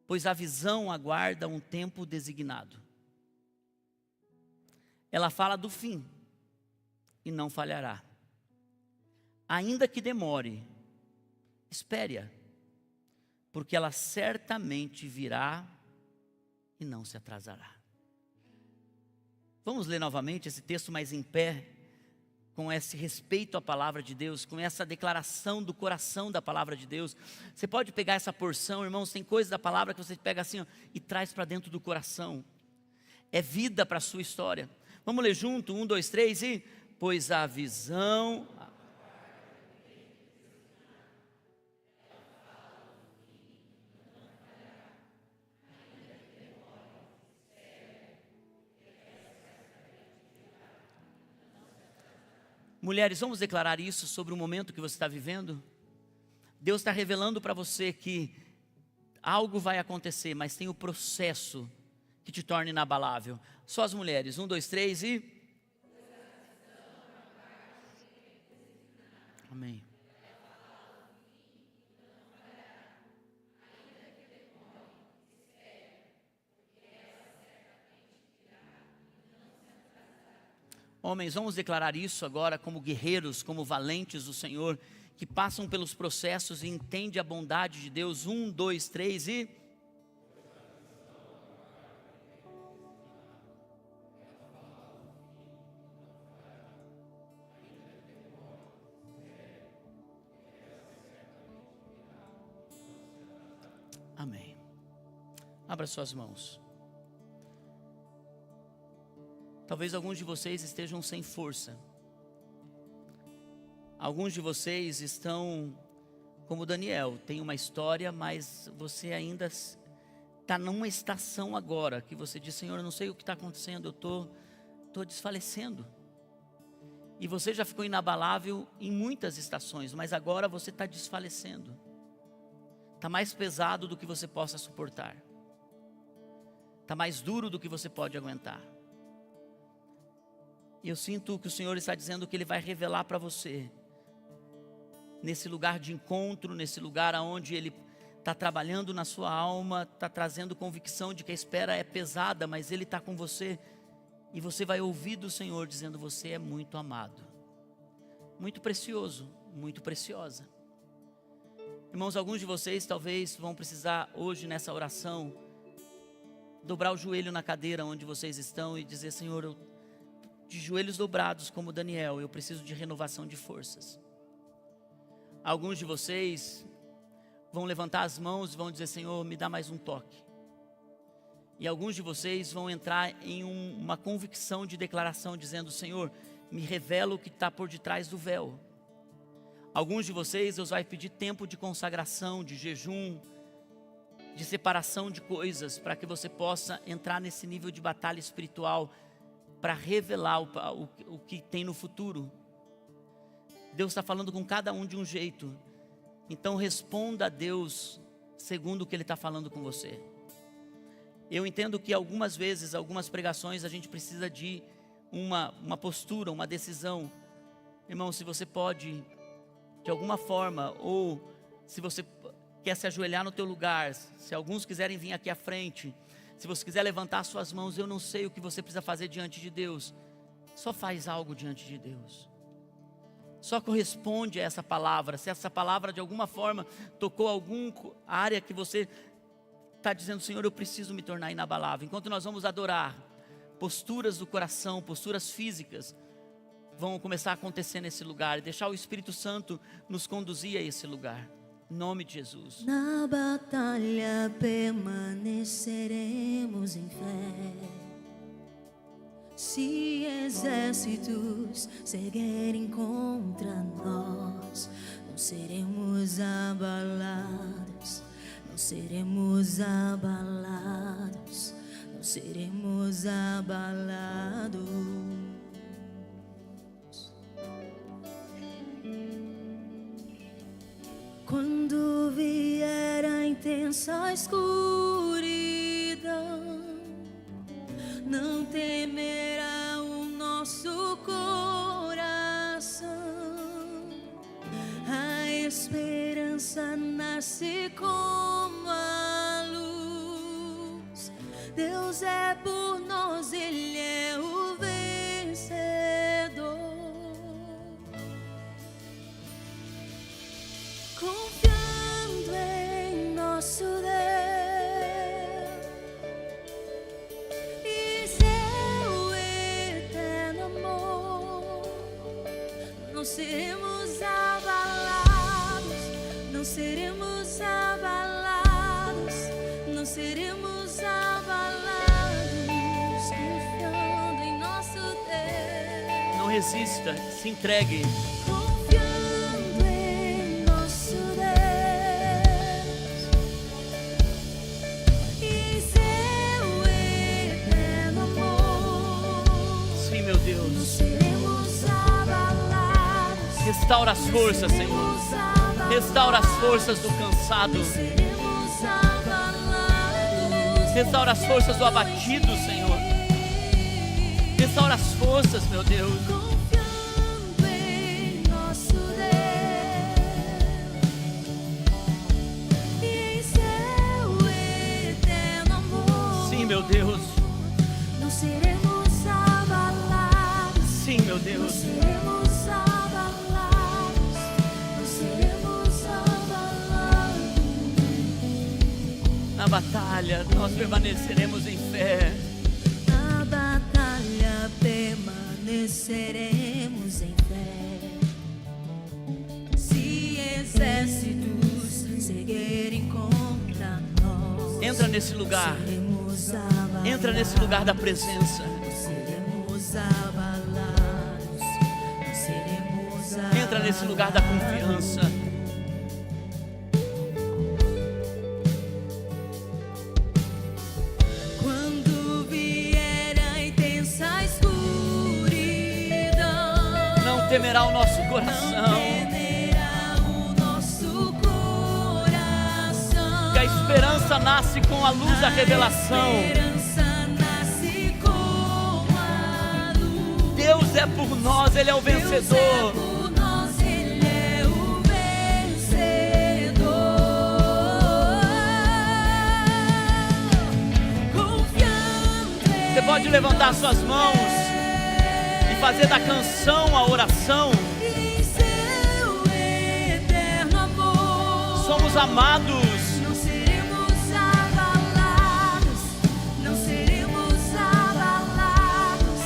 Pois a visão aguarda um tempo designado. Ela fala do fim, e não falhará. Ainda que demore, espere-a, porque ela certamente virá e não se atrasará. Vamos ler novamente esse texto, mas em pé, com esse respeito à palavra de Deus, com essa declaração do coração da palavra de Deus. Você pode pegar essa porção, irmãos, tem coisas da palavra que você pega assim, ó, e traz para dentro do coração. É vida para a sua história. Vamos ler junto, 1, 2, 3 e... Pois a visão... Mulheres, vamos declarar isso sobre o momento que você está vivendo? Deus está revelando para você que algo vai acontecer, mas tem o processo que te torna inabalável. Só as mulheres, 1, 2, 3 e... Amém. Homens, vamos declarar isso agora como guerreiros, como valentes do Senhor, que passam pelos processos e entendem a bondade de Deus. 1, 2, 3 e... Amém. Abra suas mãos. Talvez alguns de vocês estejam sem força. Alguns de vocês estão como Daniel, tem uma história, mas você ainda está numa estação agora, que você diz, Senhor, eu não sei o que está acontecendo, eu estou desfalecendo. E você já ficou inabalável em muitas estações, mas agora você está desfalecendo. Está mais pesado do que você possa suportar. Está mais duro do que você pode aguentar. E eu sinto que o Senhor está dizendo que Ele vai revelar para você, nesse lugar de encontro, nesse lugar onde Ele está trabalhando na sua alma, está trazendo convicção de que a espera é pesada, mas Ele está com você, e você vai ouvir do Senhor dizendo, você é muito amado, muito precioso, muito preciosa. Irmãos, alguns de vocês talvez vão precisar hoje nessa oração, dobrar o joelho na cadeira onde vocês estão e dizer, Senhor, eu de joelhos dobrados como Daniel, eu preciso de renovação de forças. Alguns de vocês vão levantar as mãos e vão dizer, Senhor, me dá mais um toque. E alguns de vocês vão entrar em uma convicção de declaração, dizendo, Senhor, me revela o que está por detrás do véu. Alguns de vocês, Deus vai pedir tempo de consagração, de jejum, de separação de coisas, para que você possa entrar nesse nível de batalha espiritual, para revelar o que tem no futuro. Deus está falando com cada um de um jeito. Então responda a Deus segundo o que Ele está falando com você. Eu entendo que algumas vezes, algumas pregações, a gente precisa de uma postura, uma decisão. Irmão, se você pode, de alguma forma, ou se você quer se ajoelhar no teu lugar, se alguns quiserem vir aqui à frente, se você quiser levantar suas mãos, eu não sei o que você precisa fazer diante de Deus. Só faz algo diante de Deus. Só corresponde a essa palavra. Se essa palavra de alguma forma tocou alguma área que você está dizendo, Senhor, eu preciso me tornar inabalável. Enquanto nós vamos adorar, posturas do coração, posturas físicas, vão começar a acontecer nesse lugar. E deixar o Espírito Santo nos conduzir a esse lugar. Em nome de Jesus. Na batalha permaneceremos em fé. Se exércitos seguirem contra nós, não seremos abalados, não seremos abalados, não seremos abalados. Quando vier a intensa escuridão, não temerá o nosso coração. A esperança nasce como a luz. Deus é por nós, Ele é o vencedor. Confiando em nosso Deus e seu eterno amor, não seremos abalados, não seremos abalados, não seremos abalados. Confiando em nosso Deus. Não resista, se entregue. Restaura as forças, Senhor. Restaura as forças do cansado. Restaura as forças do abatido, Senhor. Restaura as forças, meu Deus. Sim, meu Deus. Não seremos abalados. Sim, meu Deus. Na batalha nós permaneceremos em fé. Na batalha permaneceremos em fé. Se exércitos seguirem contra nós, entra nesse lugar. Entra nesse lugar da presença. Seremos abalados. Entra nesse lugar da confiança. Temerá o nosso coração. Que a esperança nasce com a luz da revelação. Deus é por nós, Ele é o vencedor. Você pode levantar suas mãos e fazer da canção a oração. Somos amados. Não seremos abalados, não seremos abalados,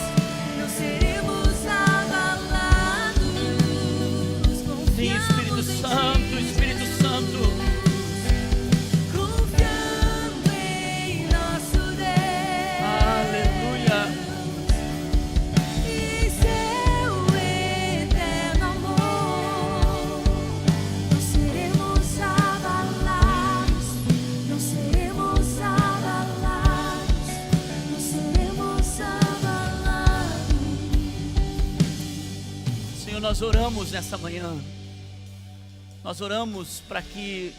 não seremos abalados. Sim, Espírito Santo, Espírito Santo. Confiando em nosso Deus. Aleluia. Nós oramos nessa manhã, nós oramos para que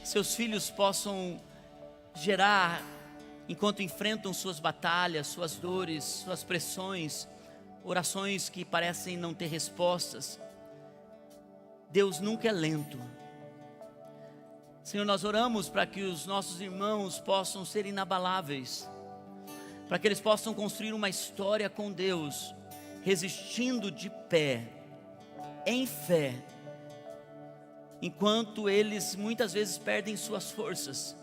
seus filhos possam gerar, enquanto enfrentam suas batalhas, suas dores, suas pressões, orações que parecem não ter respostas. Deus nunca é lento. Senhor, nós oramos para que os nossos irmãos possam ser inabaláveis, para que eles possam construir uma história com Deus, resistindo de pé, em fé, enquanto eles muitas vezes perdem suas forças.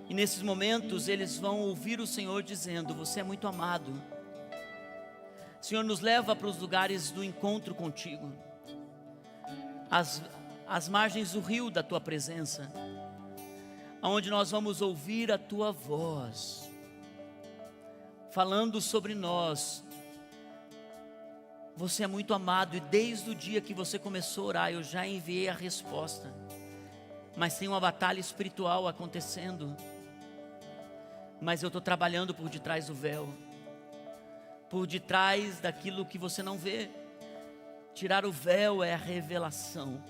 E nesses momentos eles vão ouvir o Senhor dizendo: você é muito amado. Senhor, nos leva para os lugares do encontro contigo. às margens do rio da tua presença, aonde nós vamos ouvir a tua voz, falando sobre nós. Você é muito amado e desde o dia que você começou a orar, eu já enviei a resposta. Mas tem uma batalha espiritual acontecendo. Mas eu estou trabalhando por detrás do véu, por detrás daquilo que você não vê. Tirar o véu é a revelação.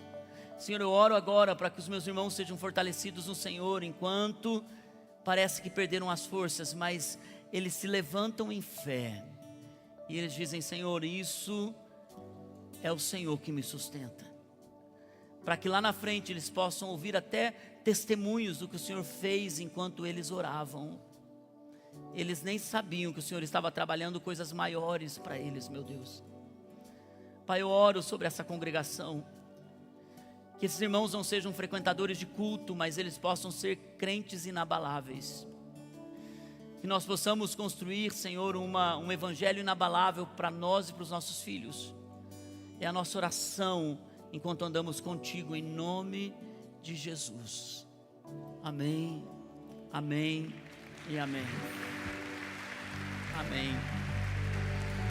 Senhor, eu oro agora para que os meus irmãos sejam fortalecidos no Senhor, enquanto parece que perderam as forças, mas eles se levantam em fé. E eles dizem: Senhor, isso é o Senhor que me sustenta. Para que lá na frente eles possam ouvir até testemunhos do que o Senhor fez enquanto eles oravam. Eles nem sabiam que o Senhor estava trabalhando coisas maiores para eles, meu Deus. Pai, eu oro sobre essa congregação. Que esses irmãos não sejam frequentadores de culto, mas eles possam ser crentes inabaláveis. Que nós possamos construir, Senhor, um evangelho inabalável para nós e para os nossos filhos. É a nossa oração enquanto andamos contigo, em nome de Jesus. Amém, amém e amém. Amém.